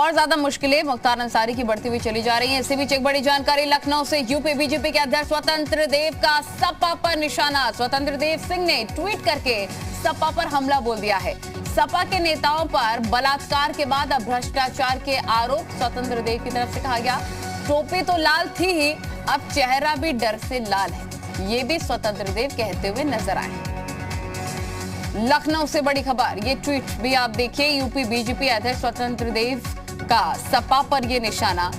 और ज्यादा मुश्किलें मुख्तार अंसारी की बढ़ती हुई चली जा रही हैं। इसी बीच एक बड़ी जानकारी लखनऊ से, यूपी बीजेपी के अध्यक्ष स्वतंत्र देव का सपा पर निशाना। स्वतंत्र देव सिंह ने ट्वीट करके सपा पर हमला बोल दिया है। सपा के नेताओं पर बलात्कार के बाद अब भ्रष्टाचार के आरोप स्वतंत्र देव की तरफ से कहा गया। टोपी तो लाल थी ही, अब चेहरा भी डर से लाल है, ये भी स्वतंत्र देव कहते हुए नजर आए। लखनऊ से बड़ी खबर, ये ट्वीट भी आप देखिए। यूपी बीजेपी अध्यक्ष स्वतंत्र देव का सपा पर ये निशाना,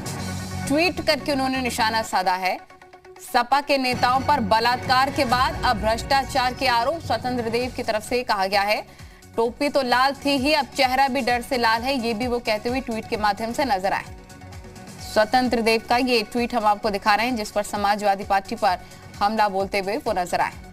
ट्वीट करके उन्होंने निशाना साधा है। सपा के नेताओं पर बलात्कार के बाद अब भ्रष्टाचार के आरोप स्वतंत्र देव की तरफ से कहा गया है। टोपी तो लाल थी ही, अब चेहरा भी डर से लाल है, ये भी वो कहते हुए ट्वीट के माध्यम से नजर आए। स्वतंत्र देव का ये ट्वीट हम आपको दिखा रहे हैं, जिस पर समाजवादी पार्टी पर हमला बोलते हुए वो नजर आए।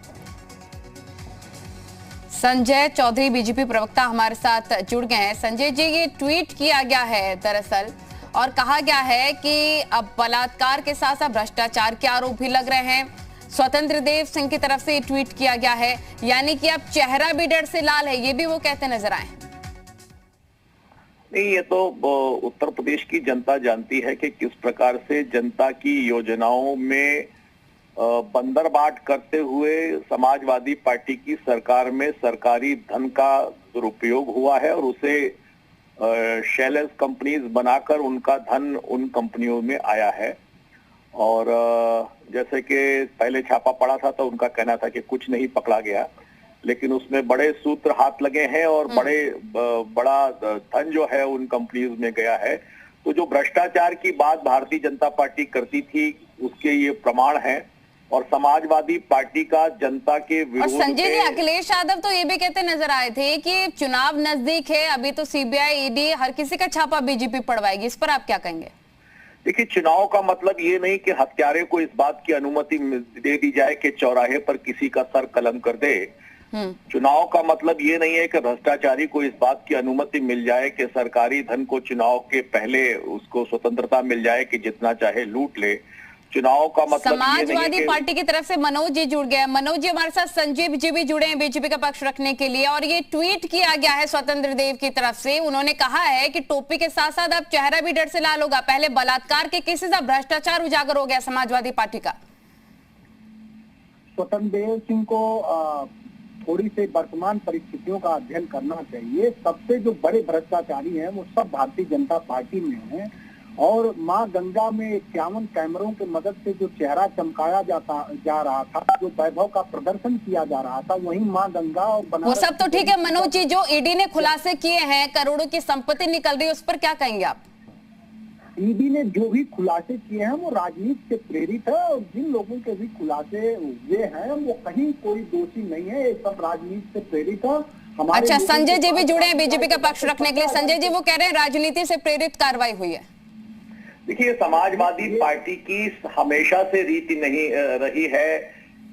संजय चौधरी बीजेपी प्रवक्ता हमारे साथ जुड़ गए हैं। संजय जी, ये ट्वीट किया गया है दरअसल, और कहा गया है कि अब बलात्कार के साथ साथ भ्रष्टाचार के आरोप भी लग रहे हैं। स्वतंत्र देव सिंह की तरफ से ये ट्वीट किया गया है, यानी कि अब चेहरा भी डर से लाल है, ये भी वो कहते नजर आए। नहीं, ये तो उत्तर प्रदेश की जनता जानती है कि किस प्रकार से जनता की योजनाओं में बंदरबाट करते हुए समाजवादी पार्टी की सरकार में सरकारी धन का दुरुपयोग हुआ है और उसे शेलेस कंपनीज बनाकर उनका धन उन कंपनियों में आया है। और जैसे कि पहले छापा पड़ा था तो उनका कहना था कि कुछ नहीं पकड़ा गया, लेकिन उसमें बड़े सूत्र हाथ लगे हैं और बड़ा धन जो है उन कंपनीज में गया है। तो जो भ्रष्टाचार की बात भारतीय जनता पार्टी करती थी उसके ये प्रमाण है, और समाजवादी पार्टी का जनता के विरोध। और संजय जी, अखिलेश यादव तो ये भी कहते नजर आए थे कि चुनाव नजदीक है, अभी तो सीबीआई ईडी हर किसी का छापा बीजेपी पड़वाएगी, इस पर आप क्या कहेंगे? देखिए, चुनाव का मतलब ये नहीं कि हत्यारे को इस बात की अनुमति दे दी जाए कि चौराहे पर किसी का सर कलम कर दे। चुनाव का मतलब ये नहीं है कि भ्रष्टाचारी को इस बात की अनुमति मिल जाए कि सरकारी धन को चुनाव के पहले उसको स्वतंत्रता मिल जाए कि जितना चाहे लूट ले। चुनाव का मतलब समाजवादी पार्टी की तरफ से मनोज जी जुड़ गए। मनोज जी, हमारे साथ संजय जी भी जुड़े हैं बीजेपी का पक्ष रखने के लिए, और ये ट्वीट किया गया है स्वतंत्र देव की तरफ से। उन्होंने कहा है कि टोपी के साथ साथ अब चेहरा भी डर से लाल होगा। पहले बलात्कार के केसेस, अब भ्रष्टाचार उजागर हो गया समाजवादी पार्टी का। स्वतंत्र देव सिंह को थोड़ी से वर्तमान परिस्थितियों का अध्ययन करना चाहिए। सबसे जो बड़े भ्रष्टाचारी हैं वो सब भारतीय जनता पार्टी में हैं, और माँ गंगा में 51 कैमरों की मदद से जो चेहरा चमकाया जा रहा था, जो वैभव का प्रदर्शन किया जा रहा था, वही माँ गंगा और वो सब तो ठीक है मनोज जी, जो ईडी ने खुलासे किए हैं, करोड़ों की संपत्ति निकल रही है, उस पर क्या कहेंगे आप? ईडी ने जो भी खुलासे किए हैं वो राजनीति से प्रेरित है, और जिन लोगों के भी खुलासे हुए हैं वो कहीं कोई दोषी नहीं है, ये सब राजनीति से प्रेरित है। अच्छा, संजय जी भी जुड़े हैं बीजेपी का पक्ष रखने के लिए। संजय जी, वो कह रहे हैं राजनीति से प्रेरित कार्रवाई हुई है। देखिए, समाजवादी पार्टी की हमेशा से रीति नहीं रही है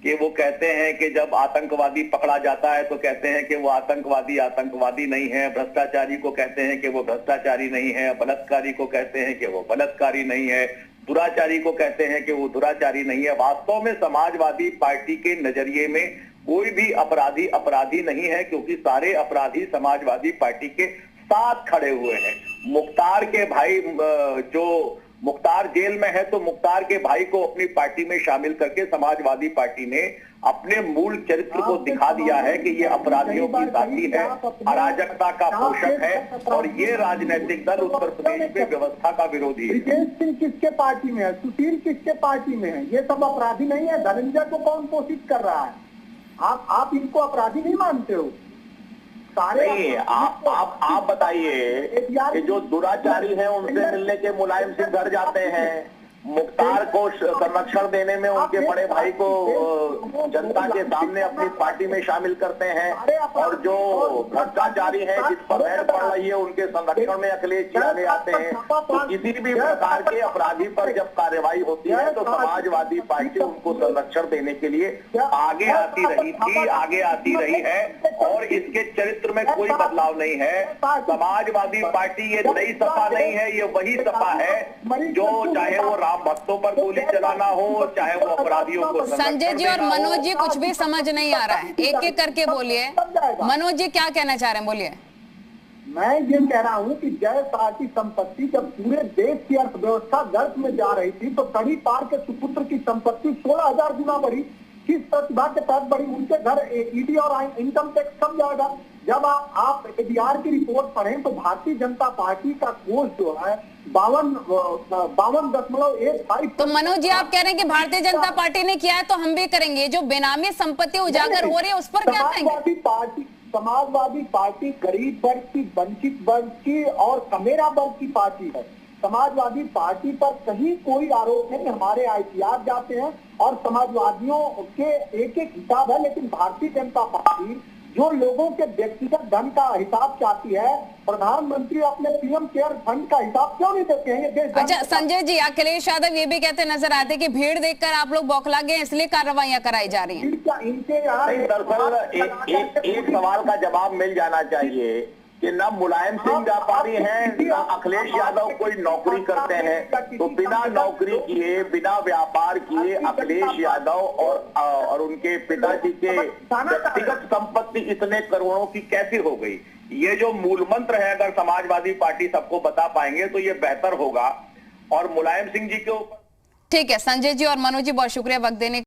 कि वो कहते हैं कि जब आतंकवादी पकड़ा जाता है तो कहते हैं कि वो आतंकवादी नहीं है, भ्रष्टाचारी को कहते हैं कि वो भ्रष्टाचारी नहीं है, बलात्कारी को कहते हैं कि वो बलात्कारी नहीं है, दुराचारी को कहते हैं कि वो दुराचारी नहीं है। वास्तव में समाजवादी पार्टी के नजरिए में कोई भी अपराधी नहीं है, क्योंकि सारे अपराधी समाजवादी पार्टी के साथ खड़े हुए हैं। मुख्तार के भाई, जो मुख्तार जेल में है, तो मुख्तार के भाई को अपनी पार्टी में शामिल करके समाजवादी पार्टी ने अपने मूल चरित्र को दिखा दिया है कि ये अपराधियों की साथी है, अराजकता का पोषक है, और ये राजनीतिक दल उत्तर प्रदेश में व्यवस्था का विरोधी है। ब्रिजेश सिंह किसके पार्टी में है? सुशील किसके पार्टी में है? ये सब अपराधी नहीं है। धनंजय को कौन पोषित कर रहा है? आप इनको अपराधी नहीं मानते हो? नहीं, आप बताइए कि जो दुराचारी हैं उनसे मिलने के मुलायम सिंह घर जाते हैं, मुख्तार को संरक्षण देने में उनके बड़े भाई को जनता के सामने अपनी पार्टी में शामिल करते हैं, और जो भ्रष्टाचारी हैं जिस पर रेड पड़ रही है उनके संरक्षण में अखिलेश यादव आते हैं। तो किसी भी प्रकार के अपराधी पर जब कार्रवाई होती है तो समाजवादी पार्टी उनको संरक्षण देने के लिए आगे आती रही थी, आगे आती रही है, और इसके चरित्र में कोई बदलाव नहीं है। समाजवादी पार्टी ये नई सपा नहीं है, ये वही सपा है जो चाहे वो भक्तों पर गोली चलाना हो, चाहे वो अपराधियों को। संजय जी और मनोज जी, कुछ भी समझ नहीं आ रहा है, एक एक करके बोलिए। मनोज जी क्या कहना चाह रहे हैं, बोलिए। मैं ये कह रहा हूँ कि जय शाह की संपत्ति जब पूरे देश की अर्थव्यवस्था गर्त में जा रही थी तो तड़ी पार के सुपुत्र की संपत्ति 16,000 गुना बढ़ी। किस प्रतिभा के तहत बढ़ी? उनके घर ईडी और इनकम टैक्स कब जाएगा? जब आप एडीआर की रिपोर्ट पढ़ें तो भारतीय जनता पार्टी का कोष जो है 52.15। तो मनोज जी आप कह रहे हैं कि भारतीय जनता पार्टी ने किया है तो हम भी करेंगे। जो बेनामी संपत्ति उजागर हो रही है उस पर क्या कहेंगे? समाजवादी पार्टी गरीब वर्ग की, वंचित वर्ग की और कमेरा वर्ग की पार्टी है। समाजवादी पार्टी पर कहीं कोई आरोप नहीं। हमारे आईटीआर जाते हैं और समाजवादियों के एक एक हिसाब है, लेकिन भारतीय जनता पार्टी जो लोगों के व्यक्तिगत धन का हिसाब चाहती है, प्रधानमंत्री अपने पीएम केयर फंड का हिसाब क्यों नहीं देते हैं? ये देश। अच्छा संजय जी, अखिलेश यादव ये भी कहते नजर आते हैं कि भीड़ देखकर आप लोग बौखला गए इसलिए कार्रवाइयां कराई जा रही हैं। इनके यहाँ दरअसल एक सवाल का जवाब मिल जाना चाहिए कि न मुलायम सिंह व्यापारी हैं न अखिलेश यादव कोई नौकरी करते हैं। तो बिना नौकरी किए, बिना व्यापार किए अखिलेश यादव और उनके पिताजी के व्यक्तिगत संपत्ति इतने करोड़ों की कैसी हो गई? ये जो मूल मंत्र है अगर समाजवादी पार्टी सबको बता पाएंगे तो ये बेहतर होगा। और मुलायम सिंह जी के ऊपर ठीक है संजय जी और मनोज जी, बहुत शुक्रिया वक्त देने